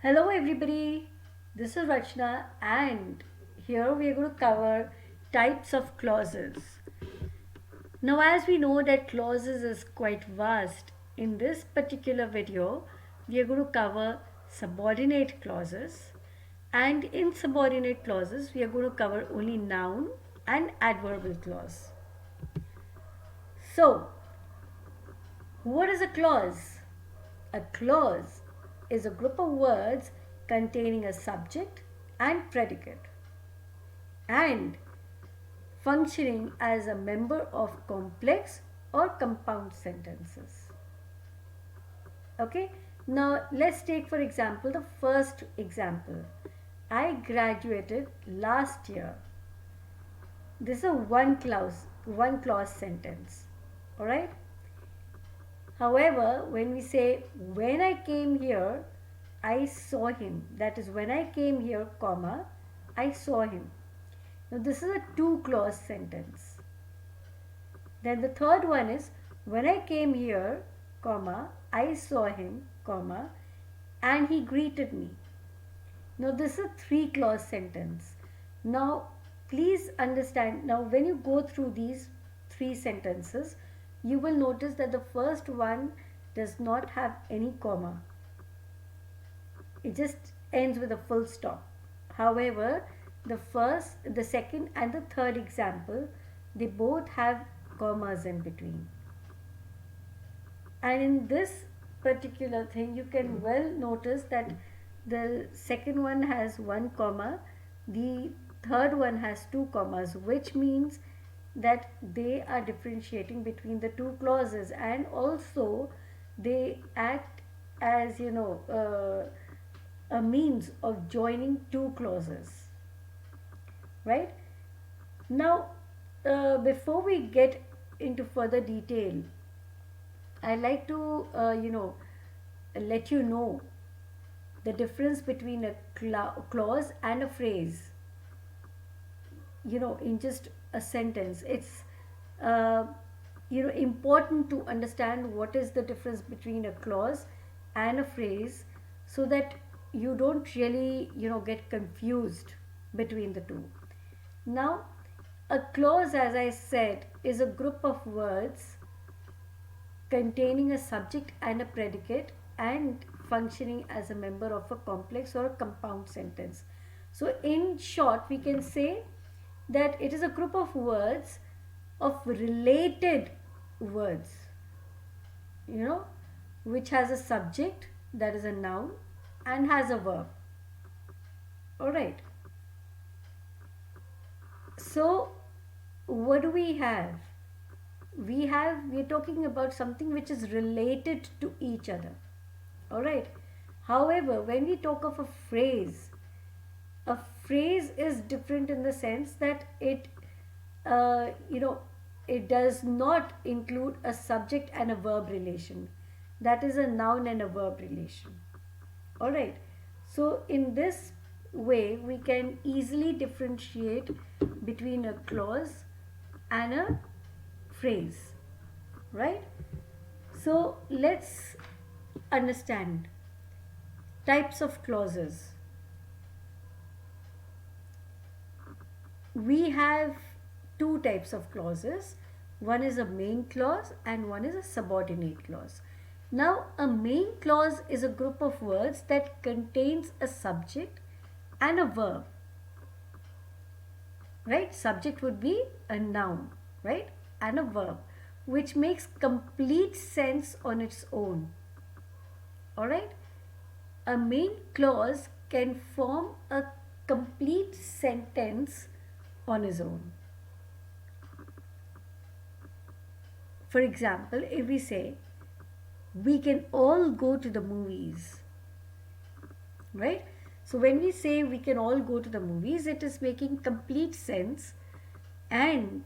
Hello everybody, this is Rachna and here we are going to cover types of clauses. Now as we know that clauses is quite vast, in this particular video we are going to cover subordinate clauses, and in subordinate clauses we are going to cover only noun and adverbial clause. So what is a clause? A clause is a group of words containing a subject and predicate and functioning as a member of complex or compound sentences. Okay, now let's take for example the first example. I graduated last year. This is a one clause sentence. All right. However, when we say when I came here, I saw him. That is when I came here, comma, I saw him. Now this is a two clause sentence. Then the third one is when I came here, comma, I saw him, comma, and he greeted me. Now this is a three clause sentence. Now please understand, now when you go through these three sentences, you will notice that the first one does not have any comma. It just ends with a full stop. However, the second and the third example, they both have commas in between. And in this particular thing, you can well notice that the second one has one comma, the third one has two commas, which means that they are differentiating between the two clauses, and also they act as a means of joining two clauses, right? Now before we get into further detail, I like to let you know the difference between a clause and a phrase, in just a sentence. It's important to understand what is the difference between a clause and a phrase, so that you don't really get confused between the two. Now a clause, as I said, is a group of words containing a subject and a predicate and functioning as a member of a complex or a compound sentence. So in short, we can say that it is a group of words, of related words, which has a subject, that is a noun, and has a verb. All right. So what do we have? We're talking about something which is related to each other. All right. However, when we talk of a phrase is different in the sense that uh, you know it does not include a subject and a verb relation. That is a noun and a verb relation. All right. So in this way we can easily differentiate between a clause and a phrase, right? So let's understand types of clauses. We have two types of clauses. One is a main clause and one is a subordinate clause. Now a main clause is a group of words that contains a subject and a verb, right? Subject would be a noun, right, and a verb, which makes complete sense on its own. All right. A main clause can form a complete sentence on its own. For example, if we say we can all go to the movies, right? So when we say we can all go to the movies, it is making complete sense, and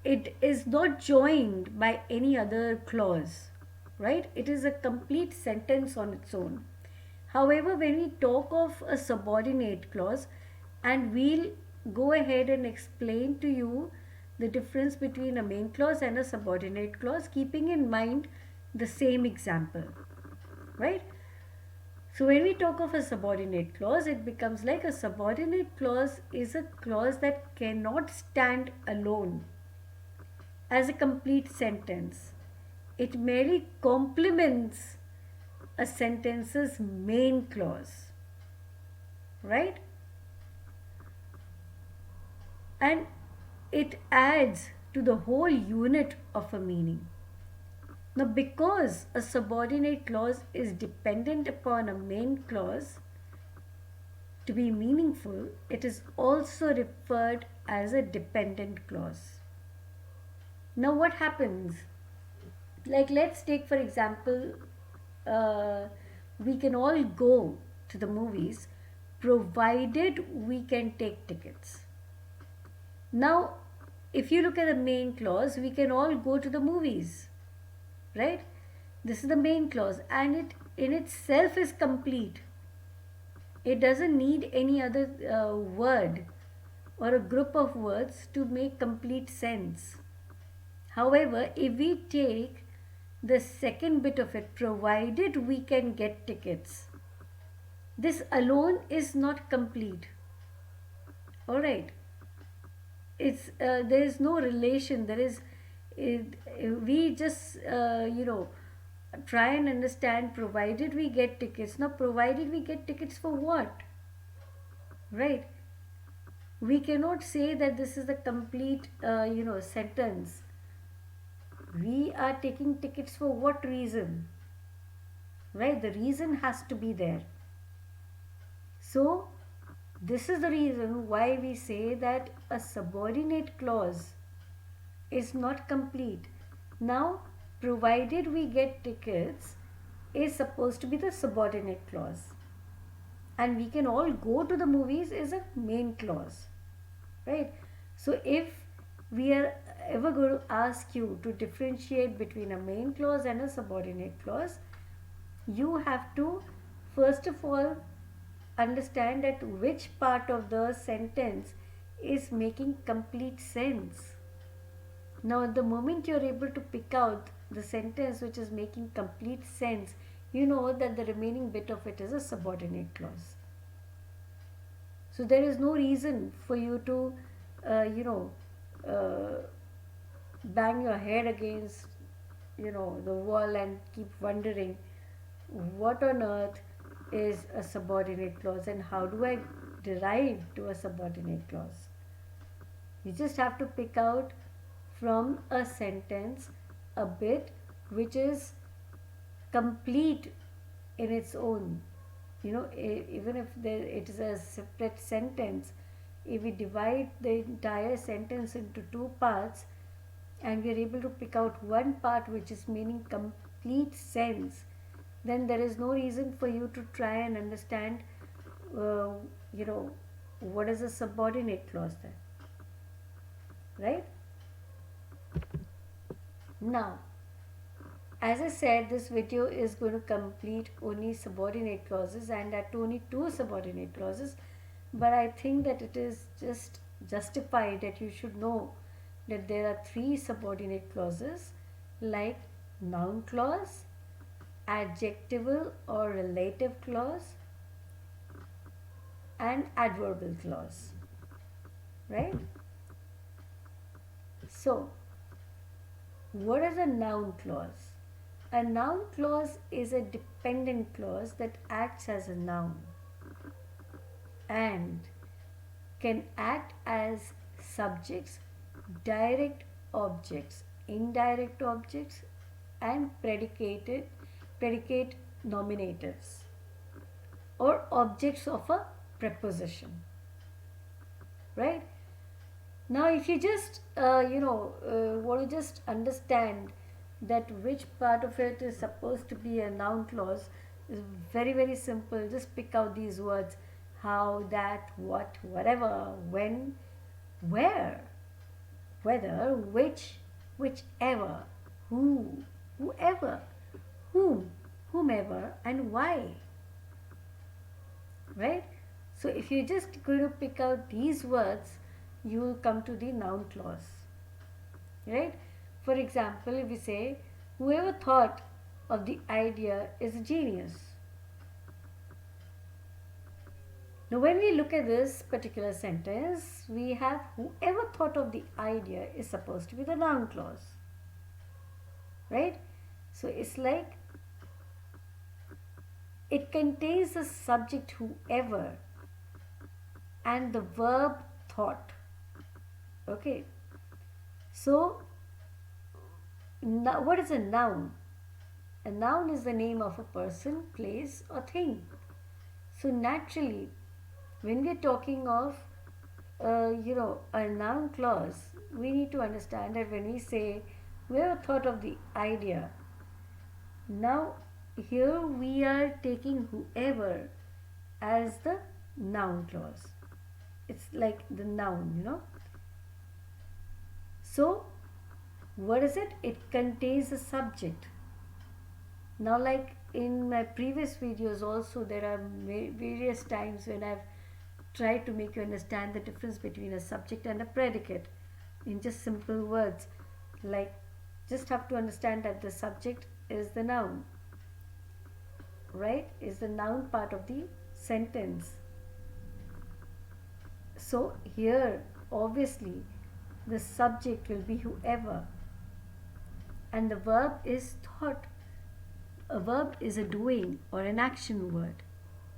it is not joined by any other clause, right? It is a complete sentence on its own. However, when we talk of a subordinate clause, and we'll go ahead and explain to you the difference between a main clause and a subordinate clause, keeping in mind the same example. right? So when we talk of a subordinate clause, it becomes like a subordinate clause is a clause that cannot stand alone as a complete sentence. It merely complements a sentence's main clause, right? And it adds to the whole unit of a meaning. Now, because a subordinate clause is dependent upon a main clause to be meaningful, it is also referred as a dependent clause. Now, what happens? Like, let's take for example, uh, we can all go to the movies provided we can take tickets. Now, if you look at the main clause, we can all go to the movies, right? This is the main clause, and it in itself is complete. It doesn't need any other word or a group of words to make complete sense. However, if we take the second bit of it, provided we can get tickets, this alone is not complete. All right, it's there is no relation. There is we just try and understand provided we get tickets. Now, provided we get tickets for what? Right? We cannot say that this is the complete sentence. We are taking tickets for what reason? Right? The reason has to be there. So this is the reason why we say that a subordinate clause is not complete. Now, provided we get tickets is supposed to be the subordinate clause, and we can all go to the movies is a main clause, right? So if we are ever going to ask you to differentiate between a main clause and a subordinate clause, you have to first of all understand that which part of the sentence is making complete sense. Now, the moment you're able to pick out the sentence which is making complete sense, you know that the remaining bit of it is a subordinate clause. So, there is no reason for you to, uh, bang your head against, the wall and keep wondering what on earth is a subordinate clause and how do I derive to a subordinate clause. You just have to pick out from a sentence a bit which is complete in its own. Even if it is a separate sentence, if we divide the entire sentence into two parts and we are able to pick out one part which is meaning complete sense, then there is no reason for you to try and understand uh, what is a subordinate clause then, right? Now, as I said, this video is going to complete only subordinate clauses and at only two subordinate clauses, but I think that it is just justified that you should know that there are three subordinate clauses like noun clause, adjectival or relative clause, and adverbial clause, right? So, what is a noun clause? A noun clause is a dependent clause that acts as a noun and can act as subjects, direct objects, indirect objects, and predicate nominators or objects of a preposition, right? Now, if you just want to just understand that which part of it is supposed to be a noun clause, is very very simple. Just pick out these words: how, that, what, whatever, when, where, whether, which, whichever, who, whoever, whom, whomever, and why, right? So if you're just going to pick out these words, you will come to the noun clause, right? For example, if we say, whoever thought of the idea is a genius. Now, when we look at this particular sentence, we have whoever thought of the idea is supposed to be the noun clause, right? So it's like it contains the subject whoever and the verb thought. Okay, so now what is a noun? A noun is the name of a person, place, or thing. So naturally, when we are talking of a noun clause, we need to understand that when we say whoever thought of the idea, now here we are taking whoever as the noun clause. It's like the noun. So what is it? It contains a subject. Now, like in my previous videos also, there are various times when I've tried to make you understand the difference between a subject and a predicate in just simple words. Like, just have to understand that the subject is the noun, right? Is the noun part of the sentence. So here, obviously, the subject will be whoever, and the verb is thought. A verb is a doing or an action word,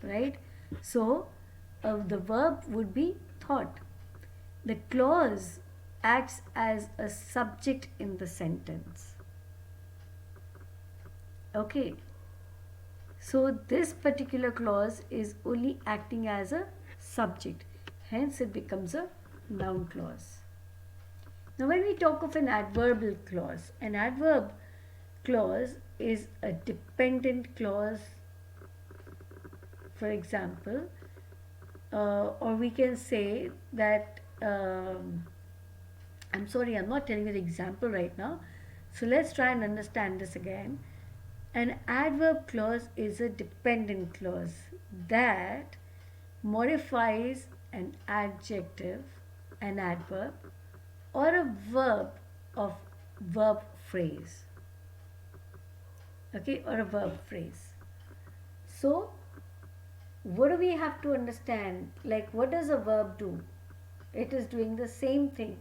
right? So the verb would be thought. The clause acts as a subject in the sentence. Okay, so this particular clause is only acting as a subject, hence it becomes a noun clause. Now when we talk of an adverbial clause, an adverb clause is a dependent clause, for example, or we can say that I'm sorry, I'm not telling you the example right now, so let's try and understand this again. An adverb clause is a dependent clause that modifies an adjective, an adverb, or a verb of verb phrase. Okay, or a verb phrase. So what do we have to understand? Like, what does a verb do? It is doing the same thing.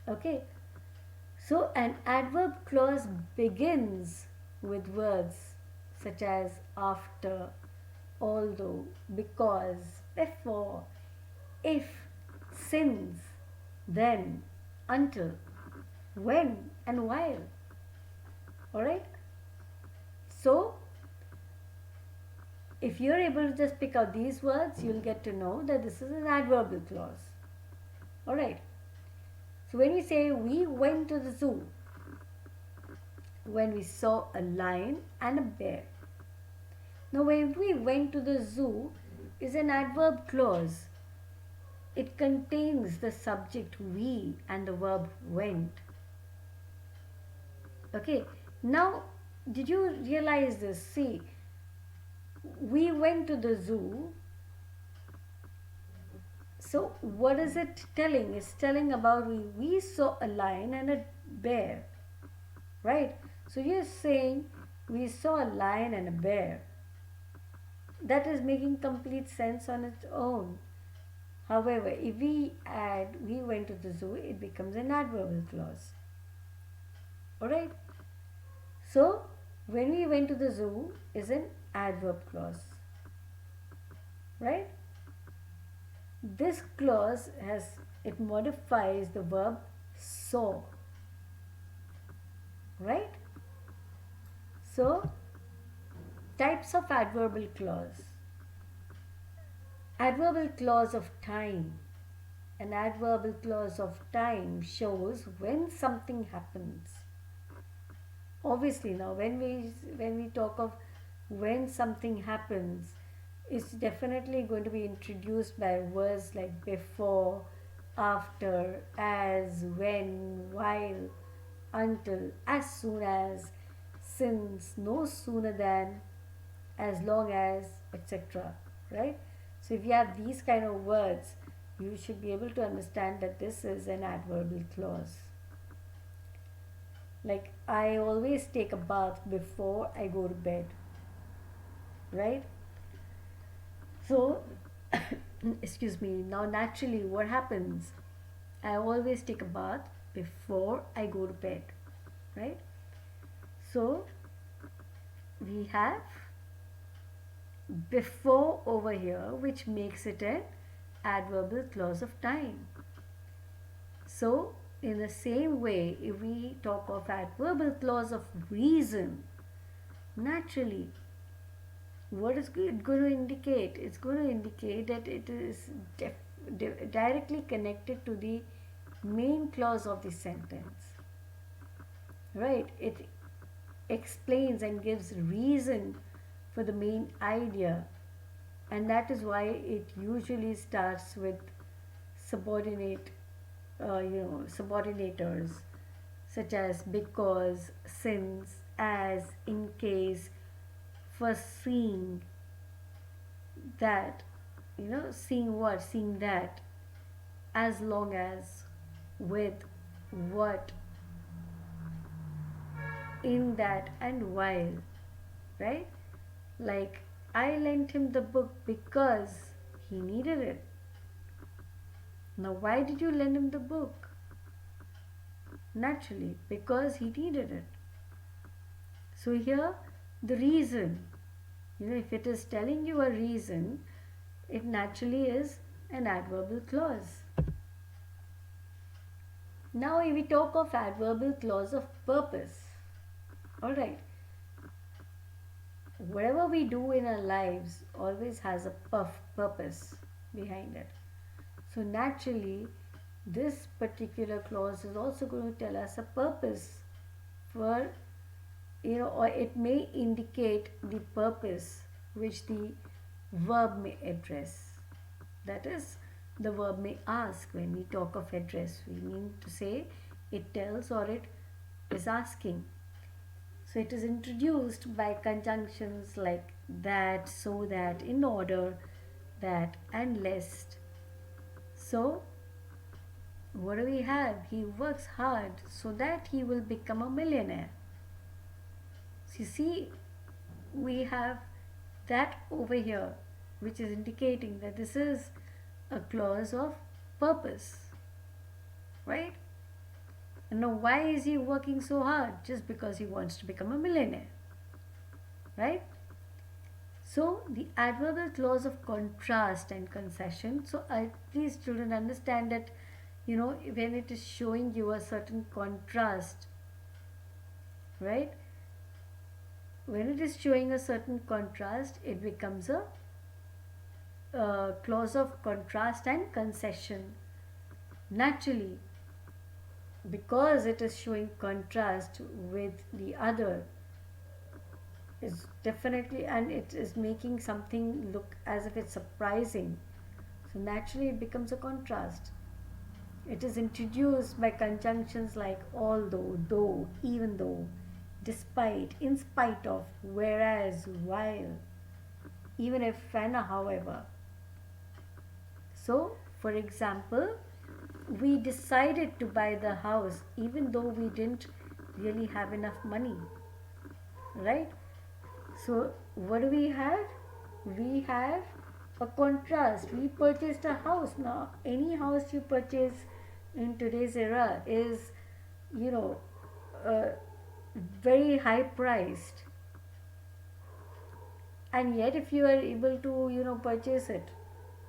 Okay, so an adverb clause begins with words such as after, although, because, therefore, if, since, then, until, when, and while. Alright? So, if you're able to just pick out these words, you'll get to know that this is an adverbial clause. Alright? So, when we say we went to the zoo, when we saw a lion and a bear. Now, when we went to the zoo is an adverb clause. It contains the subject we and the verb went. Okay, now did you realize this? See, we went to the zoo. So what is it telling? It's telling about we saw a lion and a bear, right? So you're saying we saw a lion and a bear. That is making complete sense on its own. However, if we add we went to the zoo, it becomes an adverbial clause. Alright? So, when we went to the zoo is an adverb clause. Right? This clause it modifies the verb saw. Right? So, types of adverbial clause. Adverbial clause of time. An adverbial clause of time shows when something happens. Obviously, now when we talk of when something happens, it's definitely going to be introduced by words like before, after, as, when, while, until, as soon as, since, no sooner than, as long as, etc. Right? So if you have these kind of words, you should be able to understand that this is an adverbial clause. Like, I always take a bath before I go to bed, right? So, excuse me, now naturally, what happens? I always take a bath before I go to bed, right? So, we have before over here, which makes it an adverbial clause of time. So, in the same way, if we talk of adverbial clause of reason, naturally, what is it going to indicate? It's going to indicate that it is directly connected to the main clause of the sentence, right? It explains and gives reason for the main idea, and that is why it usually starts with subordinate, subordinators such as because, since, as, in case, for seeing that, seeing what, seeing that, as long as, with, what, in that, and while, right? Like, I lent him the book because he needed it. Now, why did you lend him the book? Naturally, because he needed it. So, here, the reason, if it is telling you a reason, it naturally is an adverbial clause. Now, if we talk of adverbial clause of purpose, alright, whatever we do in our lives always has a purpose behind it. So naturally, this particular clause is also going to tell us a purpose for, or it may indicate the purpose which the verb may address. That is, the verb may ask. When we talk of address, we mean to say it tells or it is asking. So it is introduced by conjunctions like that, so that, in order, that, and lest. So, what do we have? He works hard so that he will become a millionaire. So you see, we have that over here, which is indicating that this is a clause of purpose, right? And now, why is he working so hard? Just because he wants to become a millionaire, right? So, the adverbial clause of contrast and concession. So, please, children, understand that when it is showing you a certain contrast, right? When it is showing a certain contrast, it becomes a clause of contrast and concession. Naturally, because it is showing contrast with the other, is definitely, and it is making something look as if it's surprising. So naturally, it becomes a contrast. It is introduced by conjunctions like although, though, even though, despite, in spite of, whereas, while, even if, and however. So, for example, we decided to buy the house even though we didn't really have enough money, right? So, what do we have? We have a contrast. We purchased a house. Now, any house you purchase in today's era is, you know, uh, very high priced. And yet, if you are able to, purchase it,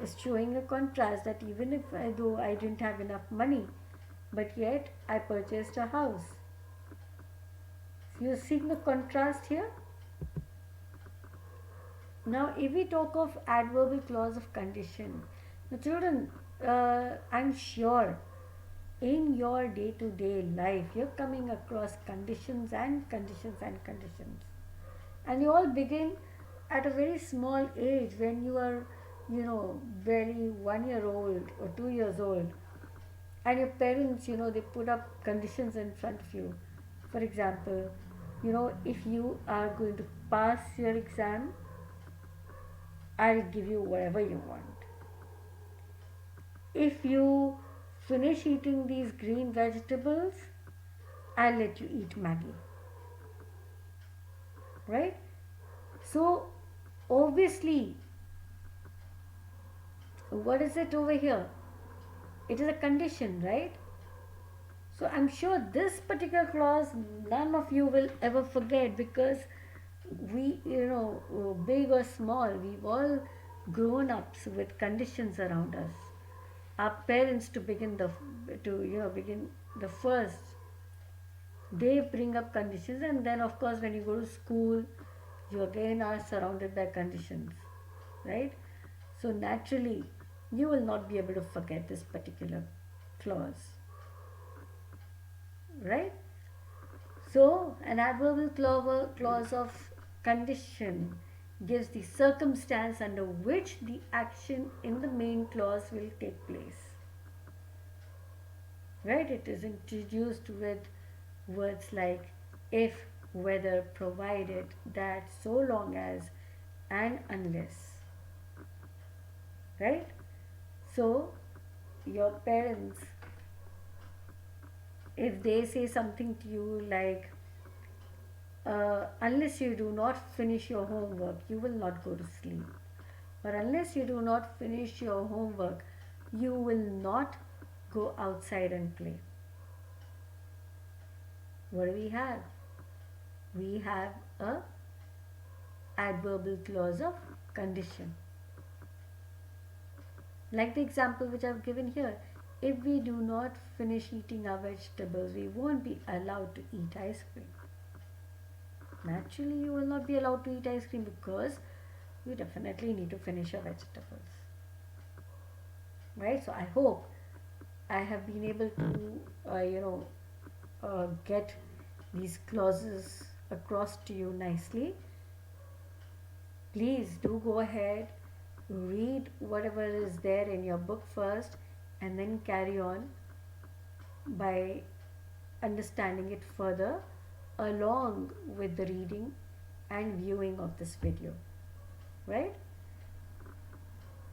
it's showing a contrast that even if, though I didn't have enough money, but yet I purchased a house. So you're seeing the contrast here? Now, if we talk of adverbial clause of condition, now children, I'm sure in your day to day life, you're coming across conditions and conditions and conditions. And you all begin at a very small age when you are, barely 1 year old or 2 years old. And your parents, they put up conditions in front of you. For example, if you are going to pass your exam, I'll give you whatever you want. If you finish eating these green vegetables, I'll let you eat Maggie. Right? So, obviously, what is it over here? It is a condition, right? So, I'm sure this particular clause none of you will ever forget, because we, big or small, we've all grown up with conditions around us. Our parents, begin the first, they bring up conditions, and then of course when you go to school, you again are surrounded by conditions, right? So naturally you will not be able to forget this particular clause, right? So an adverbial clause of condition gives the circumstance under which the action in the main clause will take place, right? It is introduced with words like if, whether, provided, that, so long as, and unless, right? So your parents, if they say something to you like, unless you do not finish your homework, you will not go to sleep, or unless you do not finish your homework, you will not go outside and play. What do we have? We have a adverbial clause of condition. Like the example which I've given here, if we do not finish eating our vegetables, we won't be allowed to eat ice cream. Naturally, you will not be allowed to eat ice cream because you definitely need to finish your vegetables. Right? So I hope I have been able to, get these clauses across to you nicely. Please do go ahead, read whatever is there in your book first, and then carry on by understanding it further along with the reading and viewing of this video, right?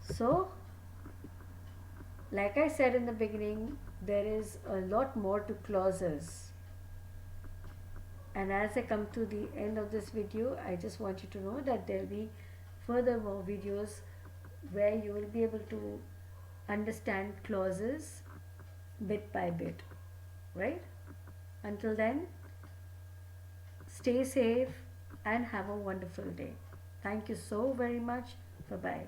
So like I said in the beginning, there is a lot more to clauses, and as I come to the end of this video, I just want you to know that there will be further more videos where you will be able to understand clauses bit by bit, right? Until then, stay safe and have a wonderful day. Thank you so very much. Bye bye.